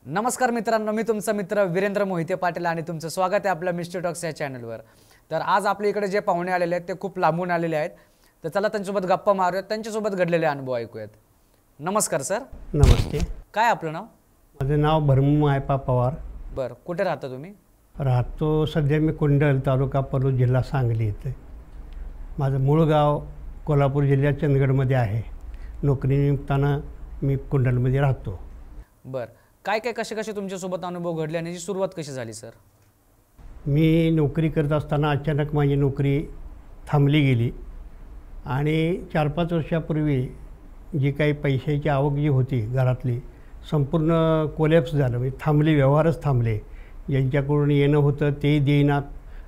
नमस्कार मित्रांनो, मी तुमचा मित्र वीरेंद्र मोहिते पाटील आणि तुमचं स्वागत आहे आपल्या मिस्टर टॉक्स या चॅनलवर। तर आज आपल्या इकडे जे पाहुणे आलेले आहेत ते खूप लांबून आलेले आहेत, तर चला त्यांच्यासोबत गप्पा मारूयात, त्यांच्यासोबत घडलेले अनुभव ऐकूयात। नमस्कार सर। नमस्ते। काय आपलं नाव? माझं नाव भरमू मायपा पवार। बरं, कुठे राहता तुम्ही? राहतो सध्या मी कुंडल, तालुका पलूस, जिल्हा सांगली येथे। माझं मूळ गाव कोल्हापूर जिल्ह्यात चंदगडमध्ये आहे। नोकरीनिमित्तानं मी कुंडलमध्ये राहतो। बरं, काय काय कसे कसे तुमच्यासोबत अनुभव घडले आणि सुरुवात कशी झाली सर? मी नोकरी करत असताना अचानक माझी नोकरी थांबली गेली आणि 4-5 वर्षापूर्वी जी काही पैशाची आवक जी होती घरातली संपूर्ण कोलॅप्स झालं, म्हणजे थांबली, व्यवहारच थांबले। ज्यांच्याकडून येणं होतं ते देईनात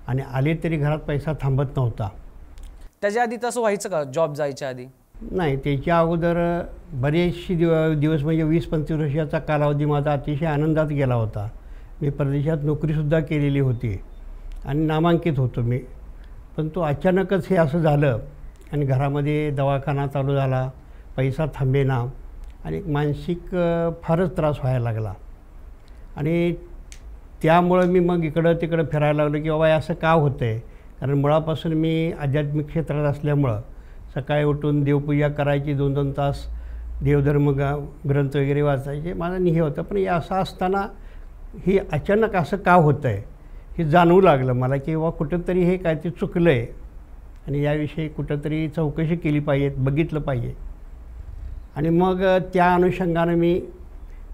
आणि आले तरी घरात पैसा थांबत नव्हता। त्याच्या आधी तसं व्हायचं का? जॉब जायच्या आधी? नाही, त्याच्या अगोदर बरेचसे दिवस म्हणजे 20-25 वर्षाचा कालावधी माझा अतिशय आनंदात गेला होता। मी परदेशात नोकरीसुद्धा केलेली होती आणि नामांकित होतो मी, पण तो अचानकच हे असं झालं आणि घरामध्ये दवाखाना चालू झाला, पैसा थांबेना आणि मानसिक फारच त्रास व्हायला लागला। आणि त्यामुळं मी मग इकडं तिकडं फिरायला लागलो की बाबा असं का होतं आहे, कारण मुळापासून मी आध्यात्मिक क्षेत्रात असल्यामुळं सकाळी उठून देवपूजा करायची, 2-2 तास देवधर्म ग्रंथ वगैरे वाचायचे, माझं हे होतं। पण हे असं असताना हे अचानक असं का होतं आहे हे जाणवू लागलं मला की बाबा कुठंतरी हे काहीतरी चुकलं आहे आणि याविषयी कुठंतरी चौकशी केली पाहिजे, बघितलं पाहिजे। आणि मग त्या अनुषंगानं मी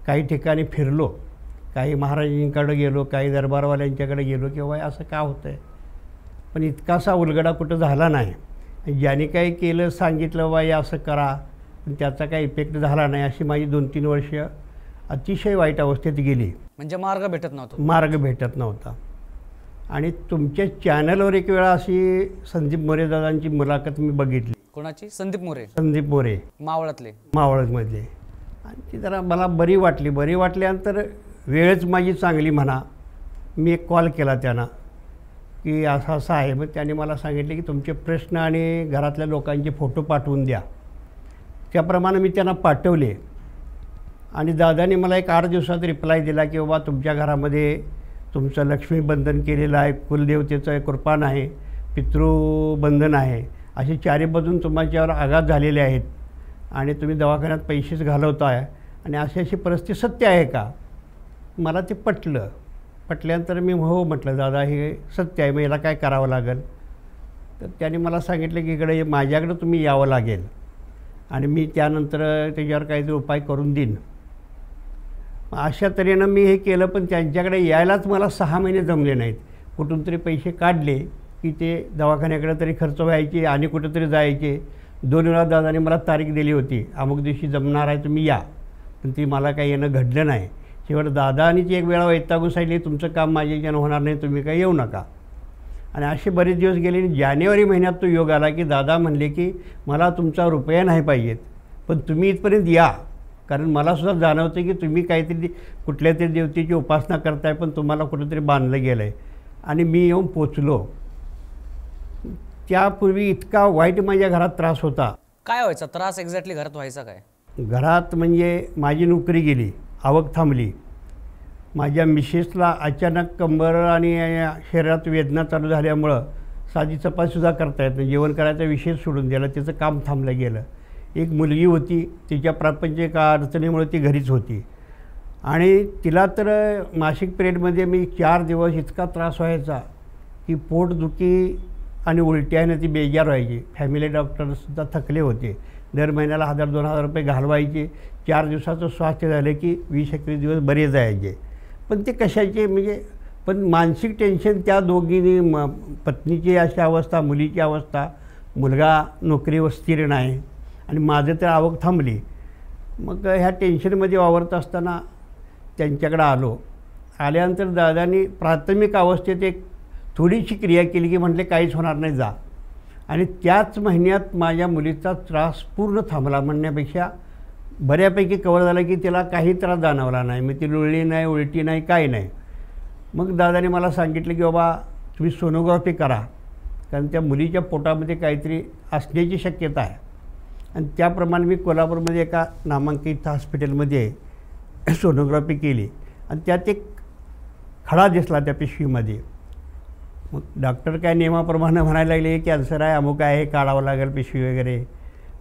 काही ठिकाणी फिरलो, काही महाराजांकडे गेलो, काही दरबारवाल्यांच्याकडे गेलो की बाबा असं का होतं आहे, पण इतकासा उलगडा कुठं झाला नाही। ज्याने काही केलं, सांगितलं बाई असं करा, पण त्याचा काही इफेक्ट झाला नाही। अशी माझी 2-3 वर्ष अतिशय वाईट अवस्थेत गेली, म्हणजे मार्ग भेटत नव्हता। आणि तुमच्या चॅनलवर एक वेळा अशी संदीप मोरे दादांची मुलाखत मी बघितली। कोणाची? संदीप मोरे? संदीप मोरे, मावळमधले। आणि ती जरा मला बरी वाटल्यानंतर वेळच माझी चांगली म्हणा, मी एक कॉल केला त्यांना की असं असं आहे। मग त्याने मला सांगितले की तुमचे प्रश्न आणि घरातल्या लोकांचे फोटो पाठवून द्या। त्याप्रमाणे मी त्यांना पाठवले आणि दादाने मला एक 8 दिवसात रिप्लाय दिला की बाबा तुमच्या घरामध्ये तुमचं लक्ष्मीबंधन केलेलं आहे, कुलदेवतेचं कृपान आहे, पितृबंधन आहे, असे 4 बाजून तुमच्यावर आघात झालेले आहेत आणि तुम्ही दवाखान्यात पैसेच घालवताय आणि अशी परिस्थिती सत्य आहे का? मला ते पटल्यानंतर मी हो म्हटलं, दादा हे सत्य आहे, मग याला काय करावं लागेल? तर त्याने मला सांगितलं की इकडे माझ्याकडे तुम्ही यावं लागेल आणि मी त्यानंतर त्याच्यावर काहीतरी उपाय करून देईन। अशा तऱ्हेनं मी हे केलं, पण त्यांच्याकडे यायलाच मला 6 महिने जमले नाहीत। कुठून तरी पैसे काढले की ते दवाखान्याकडे तरी खर्च व्हायचे आणि कुठंतरी जायचे। 2 वेळा दादाने मला तारीख दिली होती, अमुक दिवशी जमणार आहे तुम्ही या, पण ती मला काही येणं घडलं नाही। शेवट दादानीच एक वेळा वैतागून सांगितले, तुमचं काम माझ्याच्यानं होणार नाही, तुम्ही काही येऊ नका। आणि असे बरेच दिवस गेले। जानेवारी महिन्यात तो योग आला की दादा म्हणले की मला तुमचा रुपया नाही पाहिजेत, पण तुम्ही इथपर्यंत या, कारण मलासुद्धा जाणवतं की तुम्ही काहीतरी कुठल्या तरी देवतेची उपासना करताय, पण तुम्हाला कुठंतरी बांधलं गेलं आहे। आणि मी येऊन पोचलो। त्यापूर्वी इतका वाईट माझ्या घरात त्रास होता। काय व्हायचा त्रास एक्झॅक्टली? घरात व्हायचा काय? घरात म्हणजे माझी नोकरी गेली, आवक थांबली, माझ्या मिसेसला अचानक कंबर आणि शरीरात वेदना चालू झाल्यामुळं साधी चपातीसुद्धा करता येत नाही, जेवण करायचा विषय सोडून दिला, तिचं काम थांबलं गेलं। एक मुलगी होती, तिच्या प्रापंचिक अडचणीमुळे ती घरीच होती आणि तिला तर मासिक पिरियडमध्ये मी 4 दिवस इतका त्रास व्हायचा की पोटदुखी आणि उलट्याने ती बेजार व्हायची। फॅमिली डॉक्टरसुद्धा थकले होते, दर महिन्याला 1000-2000 रुपये घालवायचे। 4 दिवसाचं स्वास्थ्य झालं की 20-21 दिवस बरे जायचे, पण ते कशाचे म्हणजे, पण मानसिक टेन्शन त्या दोघींनी, पत्नीची अशी अवस्था, मुलीची अवस्था, मुलगा नोकरीवर स्थिर नाही आणि माझं तर आवक थांबली। मग ह्या टेन्शनमध्ये वावरत असताना त्यांच्याकडे आल्यानंतर दादांनी प्राथमिक अवस्थेत एक थोडीशी क्रिया केली की म्हटले काहीच होणार नाही, जा। आणि त्याच महिन्यात माझ्या मुलीचा त्रास पूर्ण थांबला, म्हणण्यापेक्षा बऱ्यापैकी कवर झाला की तिला काही त्रास जाणवला नाही, मग ती लुळली नाही, उलटी नाही, काही नाही। मग दादाने मला सांगितलं की बाबा तुम्ही सोनोग्राफी करा, कारण त्या मुलीच्या पोटामध्ये काहीतरी असण्याची शक्यता आहे। आणि त्याप्रमाणे मी कोल्हापूरमध्ये एका नामांकित हॉस्पिटलमध्ये सोनोग्राफी केली आणि त्यात एक खडा दिसला त्या पिशवीमध्ये. मग डॉक्टर काय नियमाप्रमाणे म्हणायला लागले कॅन्सर आहे, अमुक आहे, हे काढावं लागेल पिशवी वगैरे.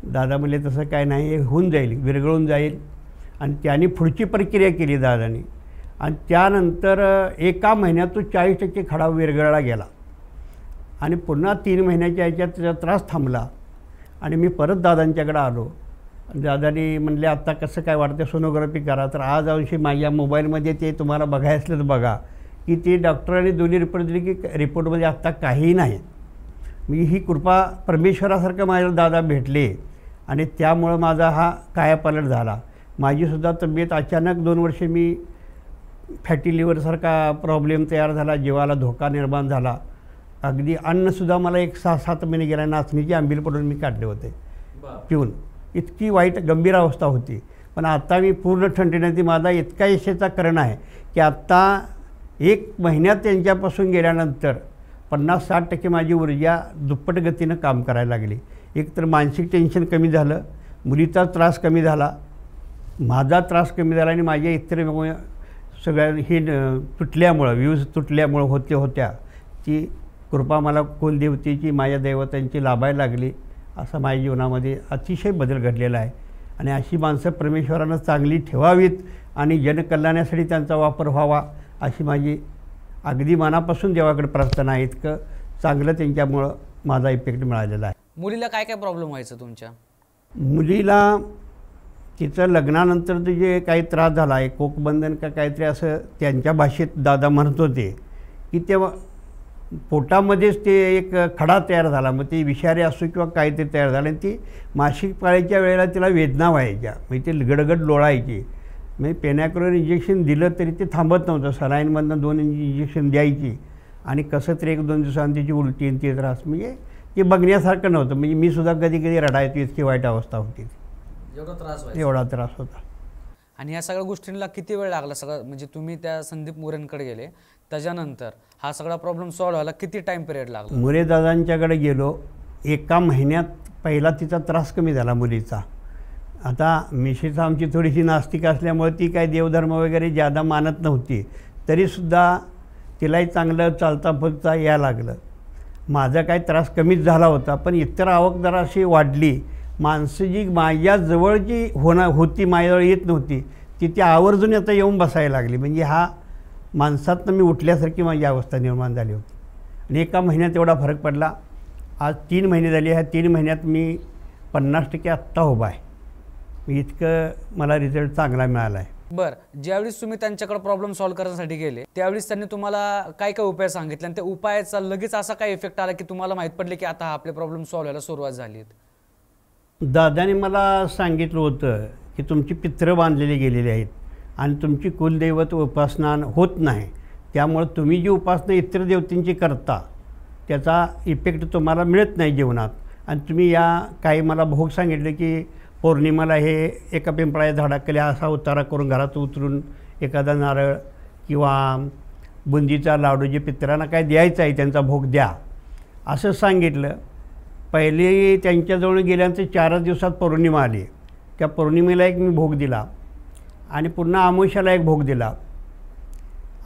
दादा म्हणले तसं काय नाही, हे होऊन जाईल, विरघळून जाईल. आणि त्यांनी पुढची प्रक्रिया केली दादानी. आणि त्यानंतर 1 महिन्यात तो 40% खडा विरघळला गेला. आणि पुन्हा 3 महिन्याच्या ह्याच्यात त्याचा त्रास थांबला. आणि मी परत दादांच्याकडे आलो. दादानी म्हणले आता कसं काय वाटतं, सोनोग्राफी करा. तर आज अंशी माझ्या मोबाईलमध्ये ते तुम्हाला बघायचं असलं तर बघा की ते डॉक्टरांनी दोन्ही रिपोर्ट दिले की रिपोर्टमध्ये आत्ता काहीही नाही. मी ही कृपा परमेश्वरासारखं माझ्याला दादा भेटले आणि त्यामुळं माझा हा कायापालट झाला. माझीसुद्धा तब्येत अचानक 2 वर्षे मी फॅटी लिव्हरसारखा प्रॉब्लेम तयार झाला, जीवाला धोका निर्माण झाला. अगदी अन्नसुद्धा मला 6-7 महिने गेला, नाचणीची आंबील पडून मी काढले होते पिऊन. इतकी वाईट गंभीर अवस्था होती. पण आता मी पूर्ण ठणठणीत, माझा इतका यशेचा करण आहे की आत्ता 1 महिन्यात त्यांच्यापासून गेल्यानंतर 50-60% माझी ऊर्जा दुप्पट गतीनं काम करायला लागली. एक तर मानसिक टेन्शन कमी झालं, मुलीचा त्रास कमी झाला, माझा त्रास कमी झाला आणि माझ्या इतर सगळ्या हे तुटल्यामुळं, व्ह्यूज तुटल्यामुळं होत्या ती कृपा मला कुलदेवतेची, माझ्या दैवतांची लाभायला लागली. असा माझ्या जीवनामध्ये अतिशय बदल घडलेला आहे. आणि अशी माणसं परमेश्वरानं चांगली ठेवावीत आणि जनकल्याणासाठी त्यांचा वापर व्हावा अशी माझी अगदी मनापासून देवाकडे प्रार्थना आहे. इतकं चांगलं त्यांच्यामुळं माझा इफेक्ट मिळालेला आहे. मुलीला काय काय प्रॉब्लेम व्हायचं तुमच्या? मुलीला तिचं लग्नानंतर जे काही त्रास झाला आहे, कोकबंधन का काहीतरी असं त्यांच्या भाषेत दादा म्हणत होते की तेव्हा पोटामध्येच ते एक खडा तयार झाला. मग ते विषारी असो किंवा काहीतरी तयार झालं आणि ती मासिक पाळीच्या वेळेला तिला वेदना व्हायच्या, म्हणजे ते गडगड लोळायची. म्हणजे पेनॅक्रोर इंजेक्शन दिलं तरी ते थांबत नव्हतं. सलाईनमधनं 2 इंजेक्शन द्यायची आणि कसं तरी 1-2 दिवसांनी तिची उलटी आणि ते त्रास, म्हणजे ते बघण्यासारखं नव्हतं. म्हणजे मी सुद्धा कधी कधी रडायचो, इतकी वाईट अवस्था होती. एवढा त्रास होता. आणि या सगळ्या गोष्टींना किती वेळ लागला सगळं, म्हणजे तुम्ही त्या संदीप मोरेंकडे गेले त्याच्यानंतर हा सगळा प्रॉब्लेम सॉल्व्ह व्हायला किती टाइम पिरियड लागला? मोरे दादांच्याकडे गेलो, 1 महिन्यात पहिला तिचा त्रास कमी झाला मुलीचा. आता मिसेस आमची थोडीशी नास्तिक असल्यामुळे ती काय देवधर्म वगैरे जादा मानत नव्हती, तरीसुद्धा तिलाही चांगलं चालता फुलता यायला लागलं. माझा काय त्रास कमीच झाला होता, पण इतर आवक जरा अशी वाढली. माणसं जी माझ्याजवळ होती, माझ्याजवळ येत नव्हती, ती आवर्जून आता येऊन बसायला लागली. म्हणजे हा माणसातनं मी उठल्यासारखी माझी अवस्था निर्माण झाली होती. आणि 1 महिन्यात एवढा फरक पडला. आज 3 महिने झाले. ह्या 3 महिन्यात मी 50% आत्ता उभा आहे. इतकं मला रिझल्ट चांगला मिळाला आहे. बरं, ज्यावेळेस तुम्ही त्यांच्याकडे प्रॉब्लेम सॉल्व्ह करण्यासाठी गेले त्यावेळेस त्यांनी तुम्हाला काय काय उपाय सांगितले आणि त्या उपायाचा लगेच असा काय इफेक्ट आला की तुम्हाला माहीत पडले की आता आपले प्रॉब्लेम सॉल्व्ह व्हायला सुरुवात झाली? दादाने मला सांगितलं होतं की तुमची पितरं बांधलेली गेलेली आहेत आणि तुमची कुलदैवत उपासना होत नाही, त्यामुळं तुम्ही जी उपासना इतर देवतांची करता त्याचा इफेक्ट तुम्हाला मिळत नाही जीवनात. आणि तुम्ही या काही मला भोग सांगितले की पौर्णिमाला हे एका पिंपळाच्या झाडाखाली असा उतारा करून घरात उतरून एखादा नारळ किंवा बुंदीचा लाडू जे पितरांना काय द्यायचं आहे त्यांचा भोग द्या असं सांगितलं. पहिले त्यांच्याजवळ गेल्यानंतर 4 दिवसात पौर्णिमा आली. त्या पौर्णिमेला एक मी भोग दिला आणि पुन्हा अमावस्याला एक भोग दिला.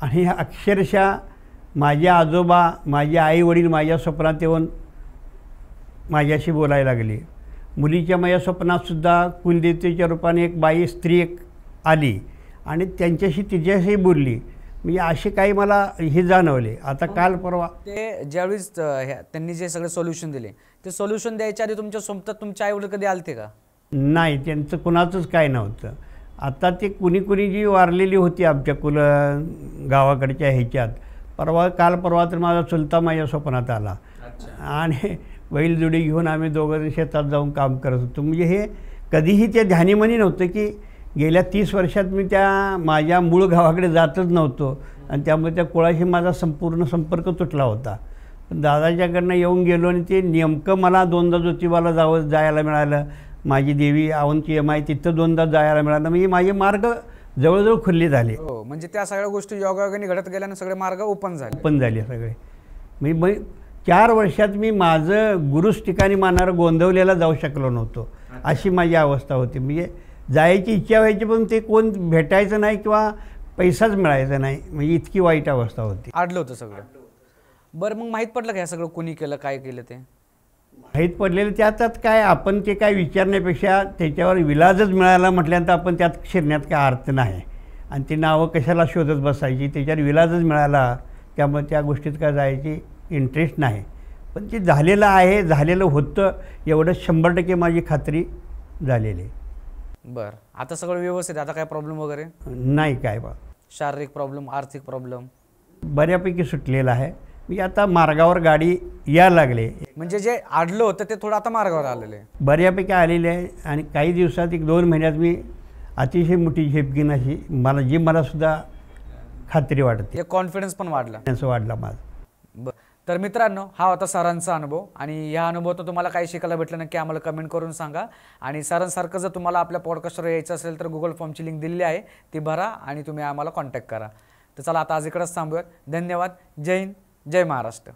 आणि अक्षरशः माझे आजोबा, माझे आई वडील माझ्या स्वप्नात येऊन माझ्याशी बोलायला लागली. मुलीच्या माझ्या स्वप्नातसुद्धा कुलदेवतेच्या रूपाने एक बाई स्त्री एक आली आणि तिच्याशी बोलली. म्हणजे असे काही मला हे जाणवले. आता काल परवा ते ज्यावेळेस त्यांनी जे सगळे सोल्युशन दिले ते सोल्युशन द्यायच्या आधी तुमच्या सोबत तुमच्या आईवडील कधी आलते का? नाही, त्यांचं कुणाचंच काय नव्हतं. आता ते कुणी जी वारलेली होती आमच्या गावाकडच्या ह्याच्यात, काल परवा तर माझा चुलता माझ्या स्वप्नात आला आणि बैलजोडी घेऊन आम्ही दोघं शेतात जाऊन काम करत होतो. म्हणजे हे कधीही ते ध्यानीमनी नव्हतं की गेल्या 30 वर्षात मी त्या माझ्या मूळ गावाकडे जातच नव्हतो आणि त्यामुळे त्या कुळाशी माझा संपूर्ण संपर्क तुटला होता. पण दादाच्याकडनं येऊन गेलो आणि ते नेमकं मला 2दा ज्योतिबाला जायला मिळालं. माझी देवी आवनची आहे तिथं 2दा जायला मिळालं. म्हणजे माझे मार्ग जवळजवळ खुल्ले झाले. हो, म्हणजे त्या सगळ्या गोष्टी योगायोगाने घडत गेल्याने सगळे मार्ग ओपन झाले सगळे. म्हणजे 4 वर्षात मी माझं गुरुच ठिकाणी मानणारं गोंदवलेला जाऊ शकलो नव्हतो, अशी माझी अवस्था होती. म्हणजे जायची इच्छा व्हायची पण ते कोण भेटायचं नाही किंवा पैसाच मिळायचा नाही, म्हणजे इतकी वाईट अवस्था होती. आडलं होतं सगळं. बरं मग माहीत पडलं का हे सगळं कोणी केलं काय केलं ते? माहीत पडलेलं त्यात काय आपण ते काय विचारण्यापेक्षा त्याच्यावर विलाजच मिळाला म्हटल्यानंतर आपण त्यात शिरण्यात काय अर्थ नाही. आणि ती नावं कशाला शोधत बसायची, त्याच्यावर विलाजच मिळाला त्यामुळे त्या गोष्टीत काय जायची इंटरेस्ट नाही. पण ते झालेलं आहे, झालेलं होतं एवढं 100% माझी खात्री झालेली आहे. बरं आता सगळं व्यवस्थित, आता काय प्रॉब्लेम वगैरे नाही काय बा, शारीरिक प्रॉब्लेम आर्थिक प्रॉब्लेम बऱ्यापैकी सुटलेलं आहे. मी आता मार्गावर गाडी यायला लागले, म्हणजे जे आडलं होतं ते थोडं आता मार्गावर आलेलं आहे. बऱ्यापैकी आलेले आहे. आणि काही दिवसात 1-2 महिन्यात मी अतिशय मोठी झेप घेईन अशी मला सुद्धा खात्री वाटते. एक कॉन्फिडन्स पण वाढला. असं वाढला माझं. बरं तर मित्रांनो हा होता सरांचा अनुभव. आणि ह्या अनुभवातून तुम्हाला काय शिकायला भेटलं नक्की आम्हाला कमेंट करून सांगा. आणि सरांसारखं जर तुम्हाला आपल्या पॉडकास्टवर यायचं असेल तर गुगल फॉर्मची लिंक दिलेली आहे, ती भरा आणि तुम्ही आम्हाला कॉन्टॅक्ट करा. तर चला आता आज इकडंच थांबूयात. धन्यवाद. जय हिंद, जय महाराष्ट्र.